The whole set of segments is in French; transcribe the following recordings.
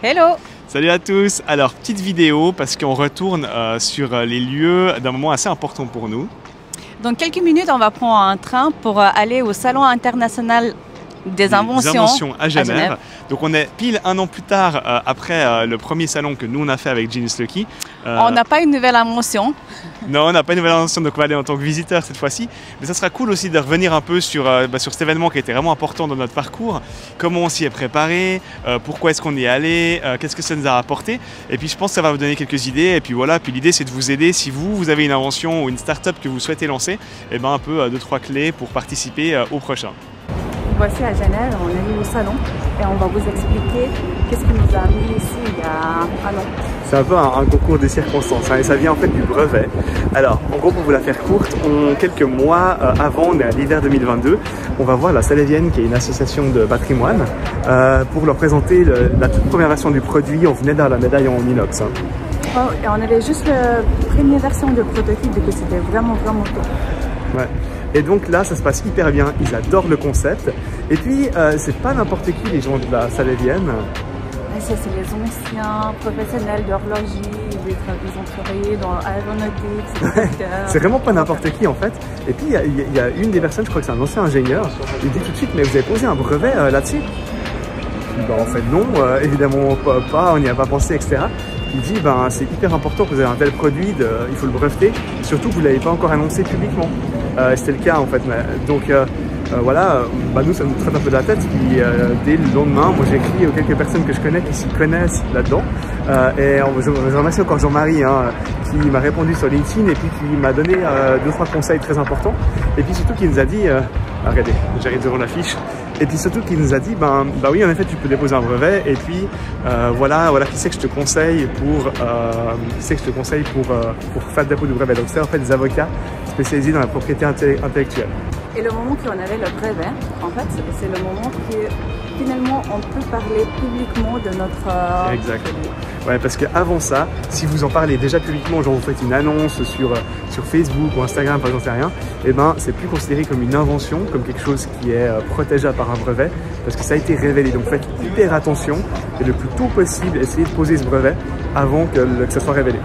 Hello! Salut à tous! Alors, petite vidéo parce qu'on retourne sur les lieux d'un moment assez important pour nous. Dans quelques minutes, on va prendre un train pour aller au Salon international des inventions à Genève. Donc on est pile un an plus tard après le premier salon que nous on a fait avec Genius Lucky. On n'a pas une nouvelle invention. Non, on n'a pas une nouvelle invention, donc on va aller en tant que visiteur cette fois-ci. Mais ça sera cool aussi de revenir un peu sur cet événement qui a été vraiment important dans notre parcours. Comment on s'y est préparé, pourquoi est-ce qu'on y est allé, qu'est-ce que ça nous a apporté. Et puis je pense que ça va vous donner quelques idées. Et puis voilà, puis l'idée c'est de vous aider si vous avez une invention ou une start-up que vous souhaitez lancer, et ben un peu 2-3 clés pour participer au prochain. Voici à Genève, on est venu au salon et on va vous expliquer qu'est-ce qui nous a amené ici il y a un an. C'est un peu un concours de circonstances, hein, et ça vient en fait du brevet. Alors, en gros, pour vous la faire courte, quelques mois avant, on est à l'hiver 2022, on va voir la Salévienne, qui est une association de patrimoine, pour leur présenter la toute première version du produit. On venait d'avoir la médaille en inox. Hein. Oh, et on avait juste la première version de prototype, du coup c'était vraiment top. Ouais. Et donc là, ça se passe hyper bien, ils adorent le concept. Et puis, c'est pas n'importe qui les gens de la Salévienne. C'est les anciens professionnels d'horlogerie, ils ont travaillé dans l'aéronautique. C'est vraiment pas n'importe qui en fait. Et puis il y a une des personnes, je crois que c'est un ancien ingénieur, il dit tout de suite, mais vous avez posé un brevet là-dessus? Ben, en fait non, évidemment pas, on n'y a pas pensé, etc. Il dit, ben, c'est hyper important que vous avez un tel produit, il faut le breveter, surtout que vous ne l'avez pas encore annoncé publiquement. C'était le cas en fait. Donc voilà, nous ça nous traite un peu de la tête. Puis dès le lendemain, moi j'ai écrit aux quelques personnes que je connais qui s'y connaissent là-dedans. Et je remercie encore Jean-Marie qui m'a répondu sur LinkedIn et puis qui m'a donné 2-3 conseils très importants. Et puis surtout qui nous a dit, regardez, j'arrive devant l'affiche. Et puis surtout qui nous a dit, ben oui, en effet, tu peux déposer un brevet. Et puis voilà, qui c'est que je te conseille pour faire le dépôt du brevet. Donc c'est en fait des avocats spécialisés dans la propriété intellectuelle. Et le moment qu'on avait le brevet, en fait, c'est le moment que finalement on peut parler publiquement de notre... Exact. Ouais, parce qu'avant ça, si vous en parlez déjà publiquement, genre vous faites une annonce sur Facebook ou Instagram, par exemple, rien, et ben c'est plus considéré comme une invention, comme quelque chose qui est protégeable par un brevet, parce que ça a été révélé. Donc faites hyper attention et le plus tôt possible, essayez de poser ce brevet avant que ça soit révélé.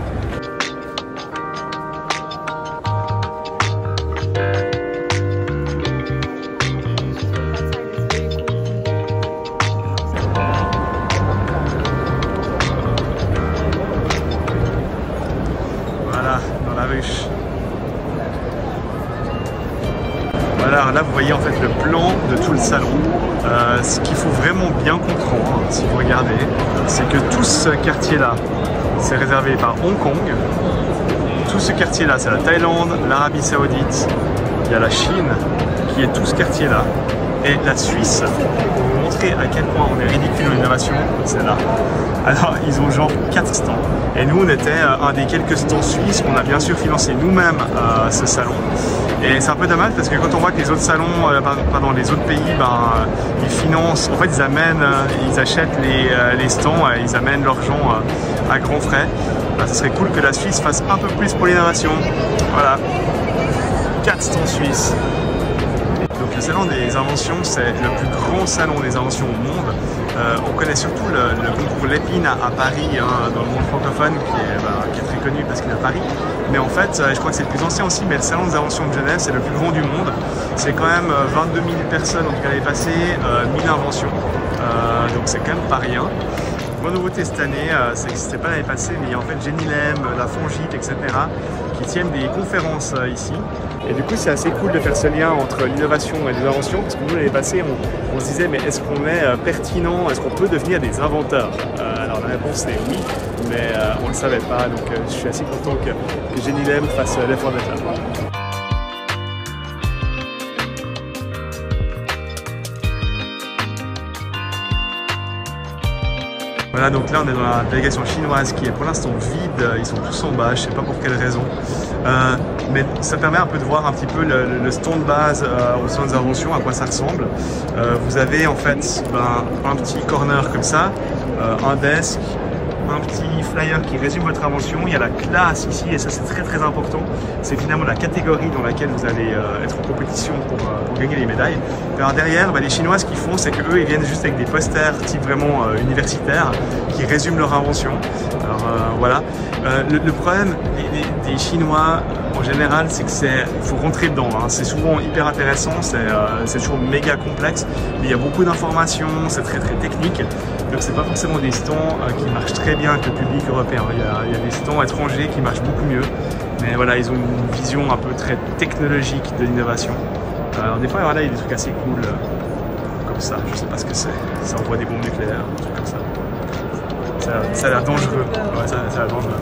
Dans la ruche. Voilà, alors là vous voyez en fait le plan de tout le salon. Ce qu'il faut vraiment bien comprendre, si vous regardez, c'est que tout ce quartier-là, c'est réservé par Hong Kong. Tout ce quartier-là, c'est la Thaïlande, l'Arabie Saoudite, il y a la Chine, qui est tout ce quartier-là. Et la Suisse, pour vous montrer à quel point on est ridicule en innovation, c'est là. Alors, ils ont genre 4 stands. Et nous, on était un des quelques stands suisses. On a bien sûr financé nous-mêmes ce salon. Et c'est un peu dommage parce que quand on voit que les autres salons, les autres pays, ils financent, en fait, ils achètent les stands, ils amènent l'argent à grands frais. Ce serait cool que la Suisse fasse un peu plus pour l'innovation. Voilà, 4 stands suisses. Donc le salon des inventions, c'est le plus grand salon des inventions au monde. On connaît surtout le concours Lépine à Paris, hein, dans le monde francophone, qui est très connu parce qu'il est à Paris. Mais en fait, je crois que c'est le plus ancien aussi, mais le salon des inventions de Genève, c'est le plus grand du monde. C'est quand même 22 000 personnes, en tout cas l'année passée, 1000 inventions. Donc c'est quand même pas rien. Bonne nouveauté cette année, ça n'existait pas l'année passée, mais il y a en fait Genilem, la Fongite, etc. qui tiennent des conférences ici. Et du coup, c'est assez cool de faire ce lien entre l'innovation et les inventions, parce que nous, l'année passée, on se disait, mais est-ce qu'on est pertinent, est-ce qu'on peut devenir des inventeurs? Alors la réponse c'est oui, mais on ne le savait pas, donc je suis assez content que Genilem fasse l'effort d'être là. Voilà, donc là on est dans la délégation chinoise qui est pour l'instant vide, ils sont tous en bas, je ne sais pas pour quelle raison. Mais ça permet un peu de voir un petit peu le stand de base au sein des inventions, à quoi ça ressemble. Vous avez en fait un petit corner comme ça, un desk, un petit flyer qui résume votre invention. Il y a la classe ici, et ça c'est très important. C'est finalement la catégorie dans laquelle vous allez être en compétition pour gagner les médailles. Et alors derrière, les Chinois, ce qu'ils font, c'est qu'eux, ils viennent juste avec des posters type vraiment universitaires qui résument leur invention. Alors voilà. Le problème des Chinois en général, c'est que faut rentrer dedans. Hein. C'est souvent hyper intéressant, c'est toujours méga complexe, mais il y a beaucoup d'informations, c'est très technique. Donc c'est pas forcément des stands qui marchent très bien avec le public européen. Il y a des stands étrangers qui marchent beaucoup mieux. Mais voilà, ils ont une vision un peu très technologique de l'innovation. Alors des fois, voilà, il y a des trucs assez cool comme ça. Je sais pas ce que c'est. Ça envoie des bombes nucléaires, un truc comme ça. Ça a l'air dangereux. Ouais, ça a l'air dangereux.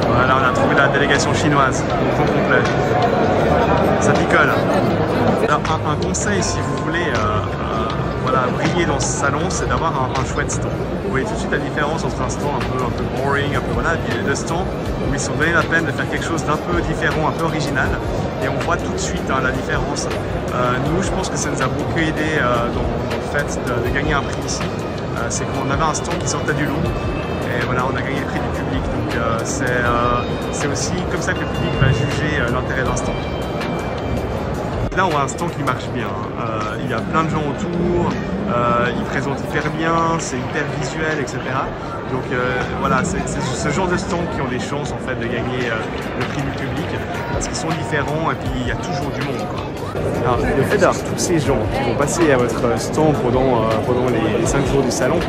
Voilà, on a trouvé la délégation chinoise au grand complet. Ça picole. Alors, un conseil si vous voulez voilà, briller dans ce salon, c'est d'avoir un chouette stand. Vous voyez tout de suite la différence entre un stand un peu boring, un peu voilà, et le stand où ils se sont donné la peine de faire quelque chose d'un peu différent, un peu original. Et on voit tout de suite la différence. Nous, je pense que ça nous a beaucoup aidé dans le fait de gagner un prix ici. C'est qu'on avait un stand qui sortait du lot. Et voilà, on a gagné le prix du public. Donc c'est aussi comme ça que le public va juger l'intérêt d'un stand. Là, on a un stand qui marche bien. Il y a plein de gens autour, ils présentent hyper bien, c'est hyper visuel, etc. Donc voilà, c'est ce genre de stands qui ont des chances en fait de gagner le prix du public parce qu'ils sont différents et puis il y a toujours du monde, quoi. Alors, le fait d'avoir tous ces gens qui vont passer à votre stand pendant les 5 jours du salon,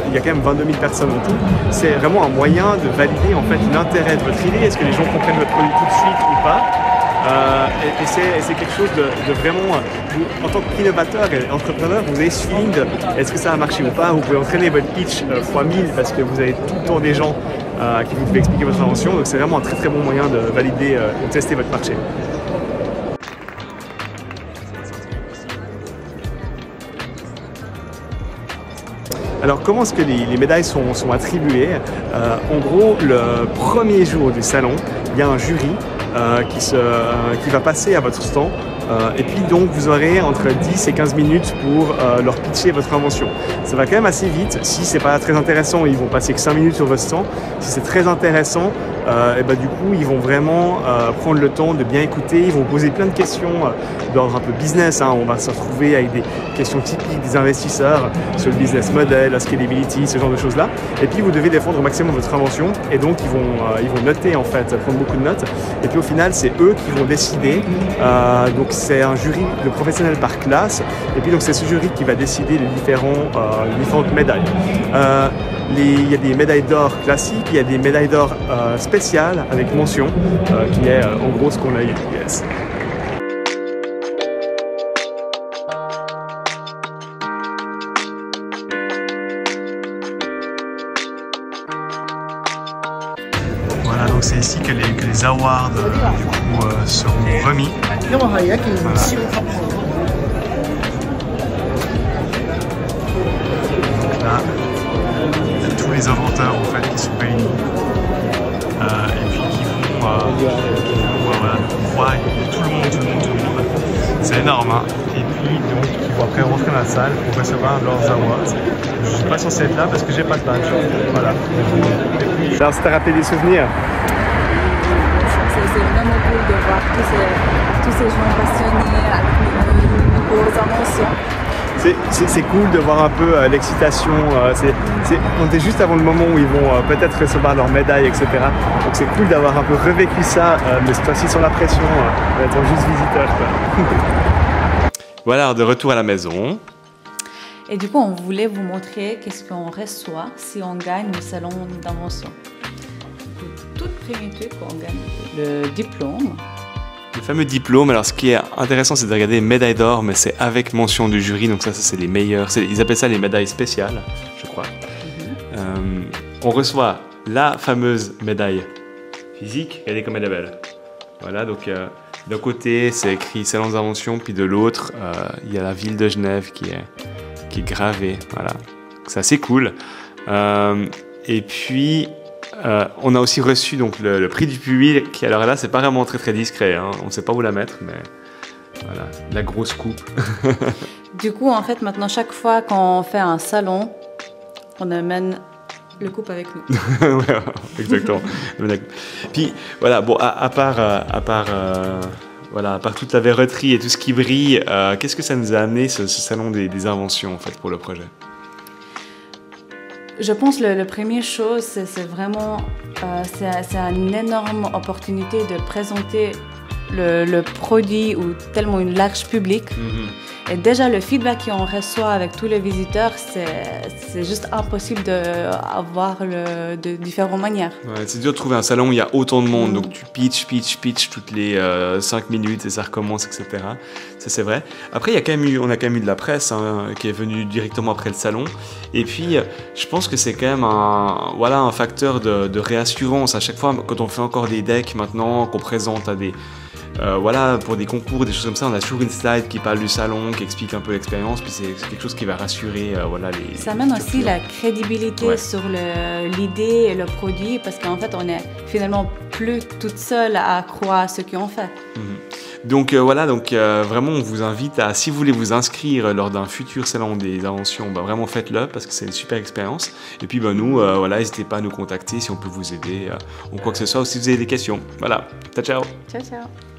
il y a quand même 22 000 personnes en tout. C'est vraiment un moyen de valider en fait l'intérêt de votre idée. Est-ce que les gens comprennent votre produit tout de suite ou pas? Et c'est quelque chose de vraiment, vous, en tant qu'innovateur et entrepreneur, vous avez ce feeling de est-ce que ça a marché ou pas. Vous pouvez entraîner votre pitch fois 1000 parce que vous avez tout le temps des gens qui vous peuvent expliquer votre invention. Donc c'est vraiment un très bon moyen de valider ou de tester votre marché. Alors comment est-ce que les médailles sont attribuées? En gros, le premier jour du salon, il y a un jury qui va passer à votre stand et puis donc vous aurez entre 10 et 15 minutes pour leur pitcher votre invention. Ça va quand même assez vite. Si c'est pas très intéressant, ils vont passer que 5 minutes sur votre stand. Si c'est très intéressant, et du coup ils vont vraiment prendre le temps de bien écouter. Ils vont poser plein de questions d'ordre un peu business, hein. On va se retrouver avec des questions typiques des investisseurs sur le business model, la scalability, ce genre de choses là. Et puis vous devez défendre au maximum votre invention et donc ils vont noter en fait, prendre beaucoup de notes. Et puis au final c'est eux qui vont décider. Donc c'est un jury de professionnels par classe. Et puis donc c'est ce jury qui va décider les différentes médailles. Il y a des médailles d'or classiques, il y a des médailles d'or spéciales avec mention, qui est en gros ce qu'on a eu. Yes. Voilà, donc c'est ici que les awards du coup seront remis. Voilà. Là, tous les inventeurs en fait qui sont réunis et puis qui vont voilà, voir tout le monde. C'est énorme, hein. Et puis donc ils vont après rentrer dans la salle pour recevoir leurs awards. Je suis pas censé être là parce que j'ai pas de badge. Voilà. Alors ça t'a rappelé des souvenirs? C'est vraiment cool de voir tous ces gens passionnés avec nos inventions. C'est cool de voir un peu l'excitation. On est juste avant le moment où ils vont peut-être recevoir leur médaille, etc. Donc c'est cool d'avoir un peu revécu ça, mais cette fois-ci sans la pression, d'être juste visiteur, quoi. Voilà, de retour à la maison. Et du coup, on voulait vous montrer qu'est-ce qu'on reçoit si on gagne le salon d'invention. Tout premier truc, on gagne le diplôme. Le fameux diplôme, alors ce qui est intéressant c'est de regarder les médailles d'or, mais c'est avec mention du jury, donc ça c'est les meilleurs, ils appellent ça les médailles spéciales, je crois. On reçoit la fameuse médaille physique, regardez comme elle est belle. Voilà, donc d'un côté c'est écrit Salon d'invention, puis de l'autre il y a la ville de Genève qui est gravée, voilà. C'est assez cool. Et puis on a aussi reçu donc le prix du public, qui alors là c'est pas vraiment très discret, hein. On ne sait pas où la mettre, mais Voilà, la grosse coupe. Du coup, en fait, maintenant, chaque fois qu'on fait un salon, on amène le coupe avec nous. Ouais, exactement. Puis, voilà, bon, à part toute la verroterie et tout ce qui brille, qu'est-ce que ça nous a amené, ce salon des inventions, en fait, pour le projet? Je pense que la première chose, c'est vraiment c'est une énorme opportunité de présenter le produit ou tellement une large public. Et déjà, le feedback qu'on reçoit avec tous les visiteurs, c'est juste impossible d'avoir de différentes manières. Ouais, c'est dur de trouver un salon où il y a autant de monde, donc tu pitch toutes les 5 minutes et ça recommence, etc. Ça, c'est vrai. Après, on a quand même eu de la presse qui est venue directement après le salon. Et puis, je pense que c'est quand même un facteur de réassurance. À chaque fois, quand on fait encore des decks maintenant, qu'on présente à des... pour des concours, des choses comme ça, on a toujours une slide qui parle du salon, qui explique un peu l'expérience, puis c'est quelque chose qui va rassurer les... Ça amène aussi la crédibilité sur l'idée et le produit, parce qu'en fait, on est finalement plus toute seule à croire à ce qu'on fait. Donc vraiment on vous invite à, si vous voulez vous inscrire lors d'un futur salon des inventions, vraiment faites-le parce que c'est une super expérience. Et puis nous, n'hésitez pas à nous contacter si on peut vous aider ou quoi que ce soit, ou si vous avez des questions. Voilà, ciao ciao. Ciao ciao.